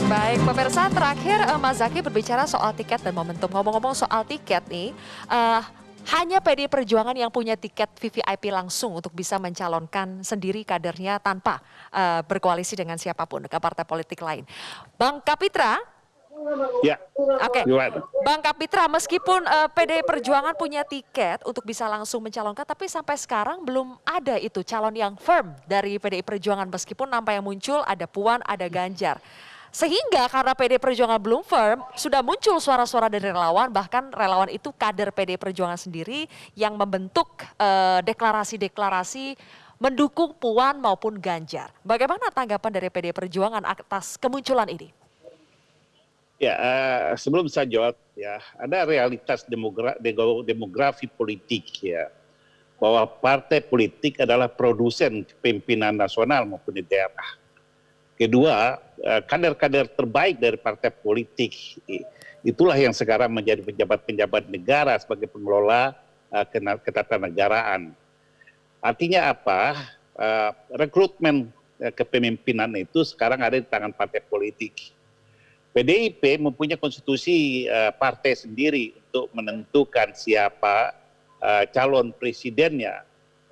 Baik, pemirsa, terakhir Mas Zaky berbicara soal tiket dan momentum. Ngomong-ngomong soal tiket nih, hanya PDI Perjuangan yang punya tiket VVIP langsung untuk bisa mencalonkan sendiri kadernya tanpa berkoalisi dengan siapapun, dengan partai politik lain. Bang Kapitra? Ya. Oke. Bang Kapitra, meskipun PDI Perjuangan punya tiket untuk bisa langsung mencalonkan, tapi sampai sekarang belum ada itu calon yang firm dari PDI Perjuangan. Meskipun nama yang muncul ada Puan, ada Ganjar. Sehingga karena PDI Perjuangan belum firm, sudah muncul suara-suara dari relawan, bahkan relawan itu kader PDI Perjuangan sendiri yang membentuk deklarasi-deklarasi mendukung Puan maupun Ganjar. Bagaimana tanggapan dari PDI Perjuangan atas kemunculan ini? Ya, sebelum saya jawab ya, ada realitas demografi politik ya, bahwa partai politik adalah produsen pimpinan nasional maupun di daerah. Kedua, kader-kader terbaik dari partai politik itulah yang sekarang menjadi pejabat-pejabat negara sebagai pengelola ketatanegaraan. Artinya apa? Rekrutmen kepemimpinan itu sekarang ada di tangan partai politik. PDIP mempunyai konstitusi partai sendiri untuk menentukan siapa calon presidennya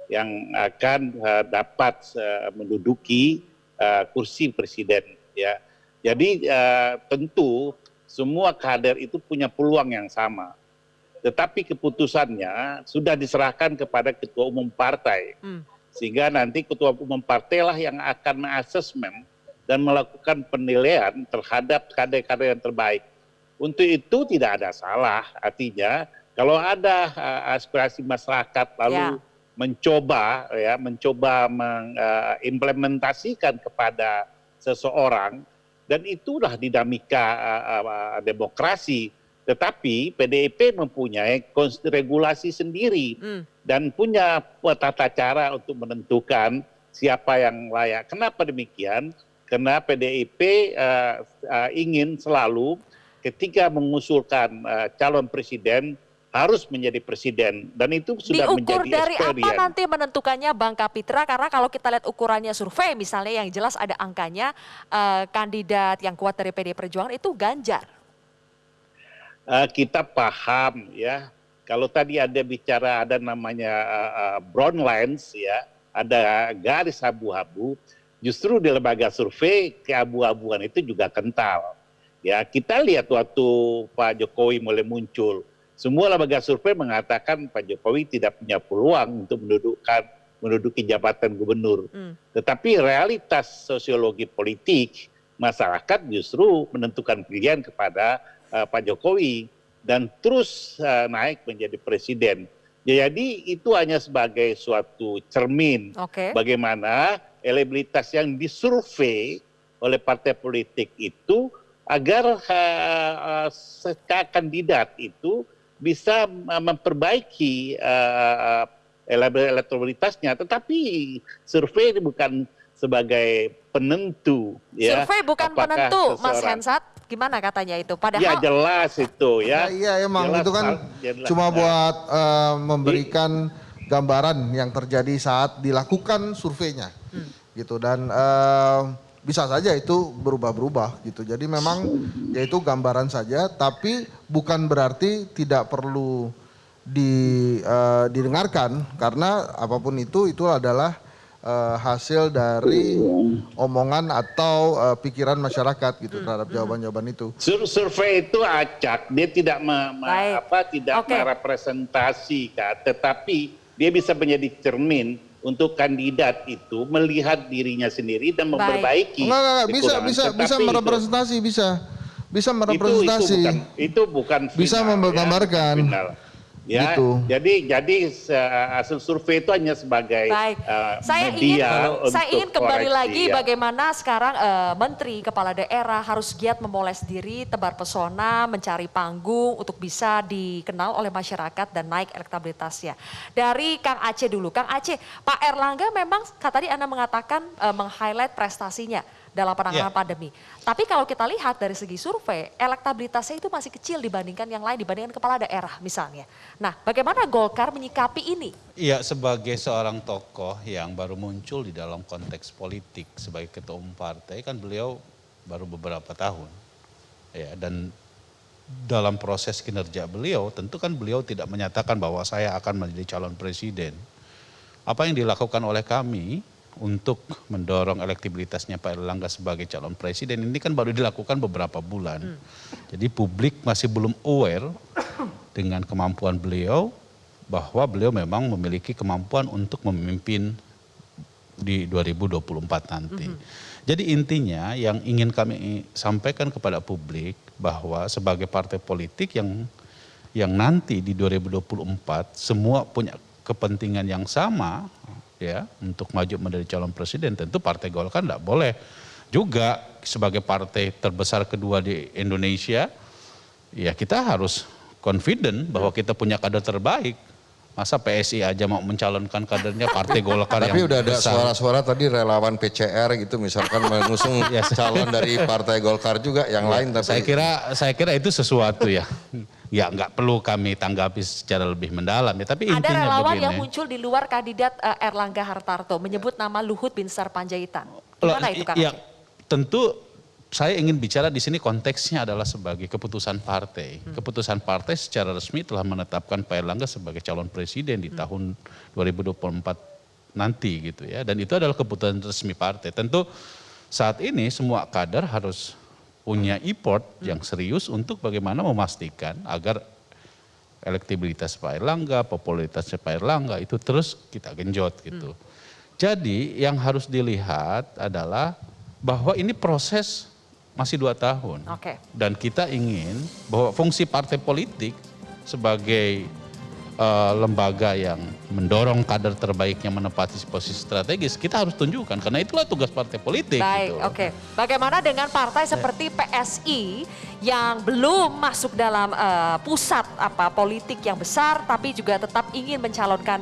yang akan dapat menduduki kursi presiden ya. Jadi tentu semua kader itu punya peluang yang sama. Tetapi keputusannya sudah diserahkan kepada ketua umum partai. Sehingga nanti ketua umum partai lah yang akan mengasesmen dan melakukan penilaian terhadap kader-kader yang terbaik. Untuk itu tidak ada salah. Artinya kalau ada aspirasi masyarakat lalu mencoba mengimplementasikan kepada seseorang, dan itulah dinamika demokrasi. Tetapi PDIP mempunyai regulasi sendiri dan punya tata cara untuk menentukan siapa yang layak. Kenapa demikian? Karena PDIP ingin selalu ketika mengusulkan calon presiden harus menjadi presiden, dan itu sudah diukur menjadi dari experience. apa nanti menentukannya Bang Kapitra? Karena kalau kita lihat ukurannya survei misalnya yang jelas ada angkanya, kandidat yang kuat dari PDI Perjuangan itu Ganjar. Kita paham ya, kalau tadi ada bicara ada namanya brown lines ya, ada garis abu-abu, justru di lembaga survei keabu-abuan itu juga kental. Ya, kita lihat waktu Pak Jokowi mulai muncul, semua lembaga survei mengatakan Pak Jokowi tidak punya peluang untuk menduduki jabatan gubernur. Tetapi realitas sosiologi politik masyarakat justru menentukan pilihan kepada Pak Jokowi dan terus naik menjadi presiden. Jadi itu hanya sebagai suatu cermin bagaimana elektabilitas yang disurvei oleh partai politik itu agar kandidat itu bisa memperbaiki elektabilitasnya, tetapi survei bukan sebagai penentu. Ya, Survei bukan penentu, Mas Hensat. Gimana katanya itu? Padahal ya jelas itu ya. Iya emang jelas, itu kan jelas. cuma buat memberikan gambaran yang terjadi saat dilakukan surveinya, gitu. Dan bisa saja itu berubah-berubah gitu. Jadi memang yaitu gambaran saja, tapi bukan berarti tidak perlu didengarkan, karena apapun itu adalah hasil dari omongan atau pikiran masyarakat gitu terhadap jawaban-jawaban itu. Survei itu acak, dia tidak merepresentasikan, tetapi dia bisa menjadi cermin untuk kandidat itu melihat dirinya sendiri dan memperbaiki. Enggak, bisa merepresentasi, bisa merepresentasi. Itu bukan final, bisa menggambarkan. Ya, ya gitu. Jadi hasil survei itu hanya sebagai media saya ingin kembali koreksi, lagi ya. bagaimana sekarang menteri kepala daerah harus giat memoles diri, tebar pesona, mencari panggung untuk bisa dikenal oleh masyarakat dan naik elektabilitasnya. Dari Kang Aceh dulu, Kang Aceh, Pak Erlangga memang tadi Anda mengatakan meng-highlight prestasinya dalam penanganan pandemi. Tapi kalau kita lihat dari segi survei, elektabilitasnya itu masih kecil dibandingkan yang lain, dibandingkan kepala daerah misalnya. Nah, bagaimana Golkar menyikapi ini? Iya, sebagai seorang tokoh yang baru muncul di dalam konteks politik sebagai ketua umum partai, kan beliau baru beberapa tahun. Ya, dan dalam proses kinerja beliau, tentu kan beliau tidak menyatakan bahwa saya akan menjadi calon presiden. Apa yang dilakukan oleh kami untuk mendorong elektabilitasnya Pak Erlangga sebagai calon presiden ini kan baru dilakukan beberapa bulan. Jadi publik masih belum aware dengan kemampuan beliau, bahwa beliau memang memiliki kemampuan untuk memimpin di 2024 nanti. Jadi intinya yang ingin kami sampaikan kepada publik bahwa sebagai partai politik yang nanti di 2024 semua punya kepentingan yang sama, ya, untuk maju menjadi calon presiden, tentu Partai Golkar tidak boleh juga sebagai partai terbesar kedua di Indonesia, ya kita harus confident bahwa kita punya kader terbaik. Masa PSI aja mau mencalonkan kadernya Partai Golkar yang Tapi udah ada besar. suara-suara tadi relawan PCR gitu misalkan mengusung calon dari Partai Golkar juga yang lain. Tapi Saya kira itu sesuatu ya. Ya nggak perlu kami tanggapi secara lebih mendalam ya. Tapi Ada intinya relawan begini. yang muncul di luar kandidat Erlangga Hartarto menyebut nama Luhut Binsar Panjaitan. Gimana itu Kang? Ya, tentu saya ingin bicara di sini konteksnya adalah sebagai keputusan partai. Keputusan partai secara resmi telah menetapkan Pak Erlangga sebagai calon presiden di tahun 2024 nanti gitu ya. Dan itu adalah keputusan resmi partai. Tentu saat ini semua kader harus punya effort yang serius untuk bagaimana memastikan agar elektabilitas Pak Erlangga, popularitasnya Pak Erlangga itu terus kita genjot gitu. Jadi yang harus dilihat adalah bahwa ini proses masih 2 tahun. Dan kita ingin bahwa fungsi partai politik sebagai lembaga yang mendorong kader terbaiknya menempati posisi strategis, kita harus tunjukkan karena itulah tugas partai politik. Baik, gitu. oke. Bagaimana dengan partai seperti PSI yang belum masuk dalam pusat politik yang besar, tapi juga tetap ingin mencalonkan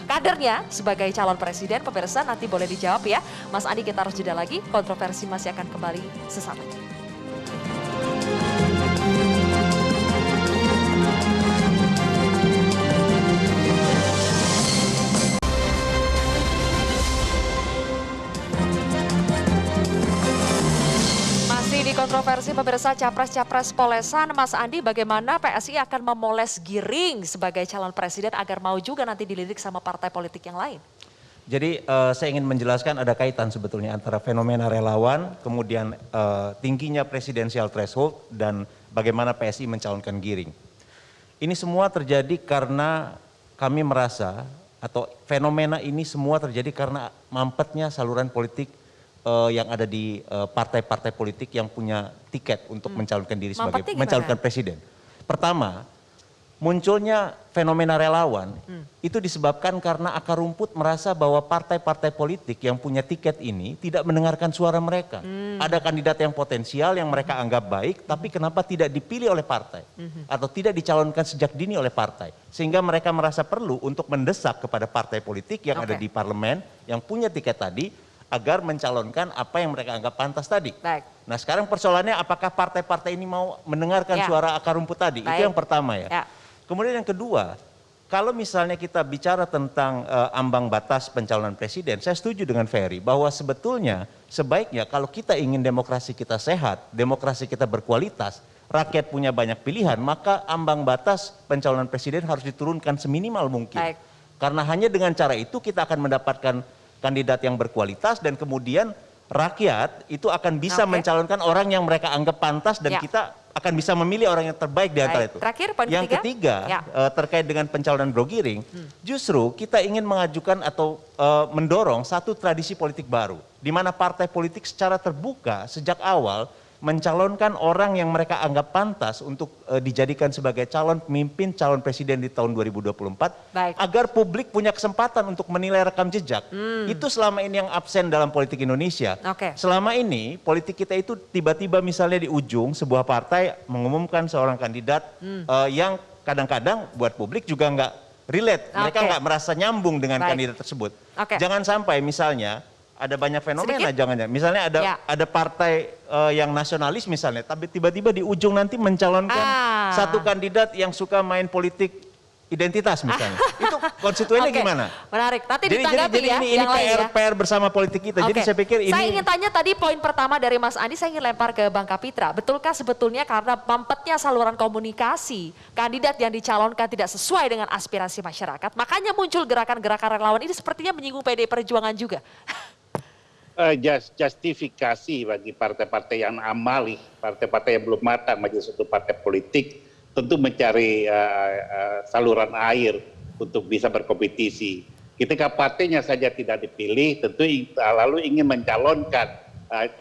kadernya sebagai calon presiden? Pemirsa nanti boleh dijawab ya. Mas Andi, kita harus jeda lagi. Kontroversi masih akan kembali sesaat lagi. Di kontroversi pemirsa capres-capres polesan, Mas Andi, bagaimana PSI akan memoles Giring sebagai calon presiden agar mau juga nanti dilirik sama partai politik yang lain? Jadi saya ingin menjelaskan ada kaitan sebetulnya antara fenomena relawan, kemudian tingginya presidensial threshold dan bagaimana PSI mencalonkan Giring. Ini semua terjadi karena kami merasa atau fenomena ini semua terjadi karena mampetnya saluran politik yang ada di partai-partai politik yang punya tiket untuk mencalonkan diri sebagai mencalonkan presiden. Pertama, munculnya fenomena relawan itu disebabkan karena akar rumput merasa bahwa partai-partai politik yang punya tiket ini tidak mendengarkan suara mereka. Ada kandidat yang potensial yang mereka anggap baik, tapi kenapa tidak dipilih oleh partai atau tidak dicalonkan sejak dini oleh partai, sehingga mereka merasa perlu untuk mendesak kepada partai politik yang ada di parlemen yang punya tiket tadi agar mencalonkan apa yang mereka anggap pantas tadi. Baik. Nah sekarang persoalannya apakah partai-partai ini mau mendengarkan suara akar rumput tadi? Baik. Itu yang pertama ya. Kemudian yang kedua, kalau misalnya kita bicara tentang ambang batas pencalonan presiden, saya setuju dengan Ferry bahwa sebetulnya sebaiknya kalau kita ingin demokrasi kita sehat, demokrasi kita berkualitas, rakyat punya banyak pilihan, maka ambang batas pencalonan presiden harus diturunkan seminimal mungkin. Baik. Karena hanya dengan cara itu kita akan mendapatkan kandidat yang berkualitas dan kemudian rakyat itu akan bisa mencalonkan orang yang mereka anggap pantas dan kita akan bisa memilih orang yang terbaik di antara itu. Terakhir, poin yang ketiga terkait dengan pencalonan Bro Giring, justru kita ingin mengajukan atau mendorong satu tradisi politik baru, di mana partai politik secara terbuka sejak awal mencalonkan orang yang mereka anggap pantas untuk dijadikan sebagai calon pemimpin, calon presiden di tahun 2024, agar publik punya kesempatan untuk menilai rekam jejak. Itu selama ini yang absen dalam politik Indonesia. Selama ini politik kita itu tiba-tiba misalnya di ujung sebuah partai mengumumkan seorang kandidat yang kadang-kadang buat publik juga nggak relate, mereka nggak merasa nyambung dengan kandidat tersebut. Jangan sampai misalnya ada banyak fenomena, jangan-jangan misalnya ada partai yang nasionalis misalnya, tapi tiba-tiba di ujung nanti mencalonkan satu kandidat yang suka main politik identitas misalnya. Itu konstituennya gimana? Menarik. Nanti ditanggapi jadi ini PR bersama politik kita. Jadi saya pikir ini. Saya ingin tanya tadi poin pertama dari Mas Andi, saya ingin lempar ke Bang Kapitra. Betulkah sebetulnya karena mampetnya saluran komunikasi kandidat yang dicalonkan tidak sesuai dengan aspirasi masyarakat, makanya muncul gerakan-gerakan relawan ini sepertinya menyinggung PDI Perjuangan juga? Justifikasi bagi partai-partai yang amali, partai-partai yang belum matang menjadi suatu partai politik, tentu mencari saluran air untuk bisa berkompetisi. Ketika partainya saja tidak dipilih, tentu lalu ingin mencalonkan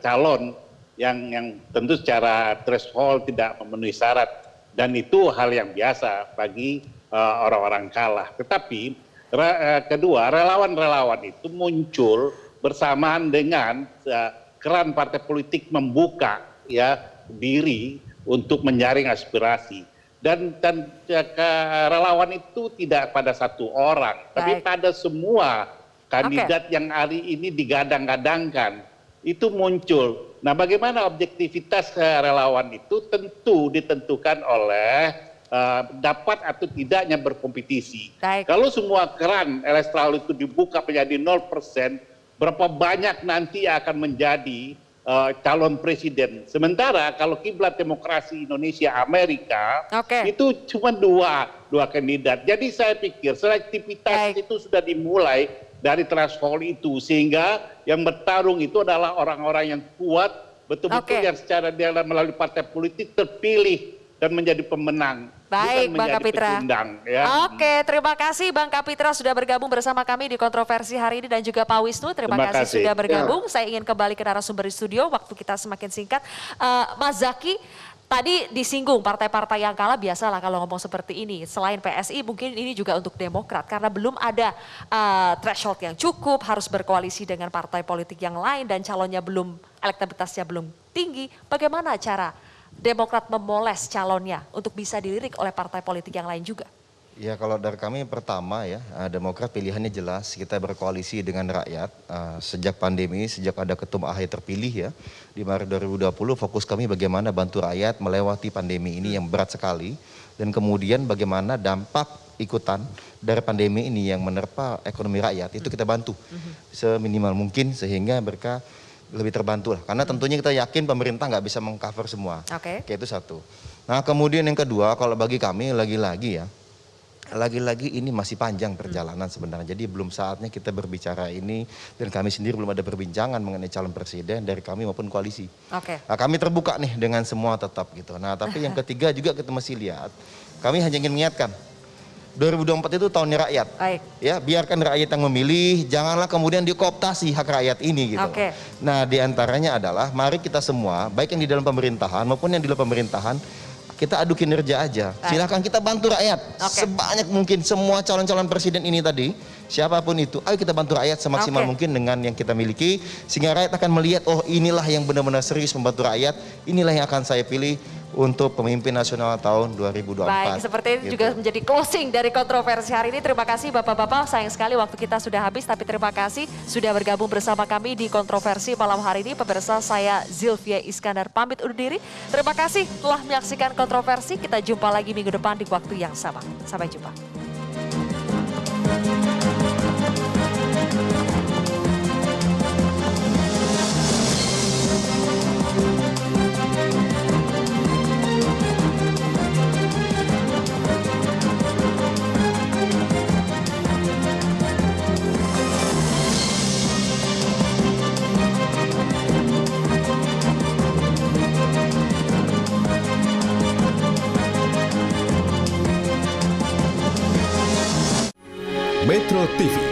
calon yang tentu secara threshold tidak memenuhi syarat, dan itu hal yang biasa bagi orang-orang kalah. Tetapi kedua, relawan-relawan itu muncul bersamaan dengan keran partai politik membuka diri untuk menyaring aspirasi, dan relawan itu tidak pada satu orang, tapi pada semua kandidat yang hari ini digadang-gadangkan itu muncul. Nah, bagaimana objektivitas relawan itu tentu ditentukan oleh dapat atau tidaknya berkompetisi. Kalau semua keran elektoral itu dibuka menjadi 0%, berapa banyak nanti akan menjadi calon presiden. Sementara kalau kiblat demokrasi Indonesia Amerika itu cuma dua kandidat. Jadi saya pikir selektivitas itu sudah dimulai dari threshold itu, sehingga yang bertarung itu adalah orang-orang yang kuat, betul-betul yang secara melalui partai politik terpilih dan menjadi pemenang. Baik, Bang Kapitra. Oke, terima kasih Bang Kapitra sudah bergabung bersama kami di Kontroversi hari ini, dan juga Pak Wisnu, terima kasih sudah bergabung. Saya ingin kembali ke narasumber di studio, waktu kita semakin singkat. Mas Zaky, tadi disinggung partai-partai yang kalah, biasalah kalau ngomong seperti ini. Selain PSI, mungkin ini juga untuk Demokrat, karena belum ada threshold yang cukup, harus berkoalisi dengan partai politik yang lain, dan calonnya belum, elektabilitasnya belum tinggi. Bagaimana cara Demokrat memoles calonnya untuk bisa dilirik oleh partai politik yang lain juga? Ya, kalau dari kami pertama ya, Demokrat pilihannya jelas, kita berkoalisi dengan rakyat. Sejak pandemi, sejak ada Ketum AHY terpilih ya, di Maret 2020, fokus kami bagaimana bantu rakyat melewati pandemi ini yang berat sekali. Dan kemudian bagaimana dampak ikutan dari pandemi ini yang menerpa ekonomi rakyat, itu kita bantu seminimal mungkin sehingga mereka lebih terbantu lah. Karena tentunya kita yakin pemerintah nggak bisa mengcover semua. Kayak itu satu. Nah, kemudian yang kedua, kalau bagi kami lagi-lagi ini masih panjang perjalanan sebenarnya. Jadi belum saatnya kita berbicara ini, dan kami sendiri belum ada perbincangan mengenai calon presiden dari kami maupun koalisi. Nah, kami terbuka nih dengan semua tetap gitu. Nah, tapi yang ketiga juga kita masih lihat, kami hanya ingin mengingatkan, 2024 itu tahunnya rakyat. Ya, biarkan rakyat yang memilih, janganlah kemudian dikooptasi hak rakyat ini gitu. Nah, diantaranya adalah mari kita semua, baik yang di dalam pemerintahan maupun yang di luar pemerintahan, kita adu kinerja aja. Silakan kita bantu rakyat sebanyak mungkin, semua calon-calon presiden ini tadi, siapapun itu, ayo kita bantu rakyat semaksimal mungkin dengan yang kita miliki, sehingga rakyat akan melihat, oh inilah yang benar-benar serius membantu rakyat, inilah yang akan saya pilih untuk pemimpin nasional tahun 2024. Baik, seperti itu juga menjadi closing dari kontroversi hari ini. Terima kasih Bapak-Bapak, sayang sekali waktu kita sudah habis, tapi terima kasih sudah bergabung bersama kami di kontroversi malam hari ini. Pemirsa, saya Zilvia Iskandar pamit undur diri. Terima kasih telah menyaksikan kontroversi, kita jumpa lagi minggu depan di waktu yang sama. Sampai jumpa. Metro TV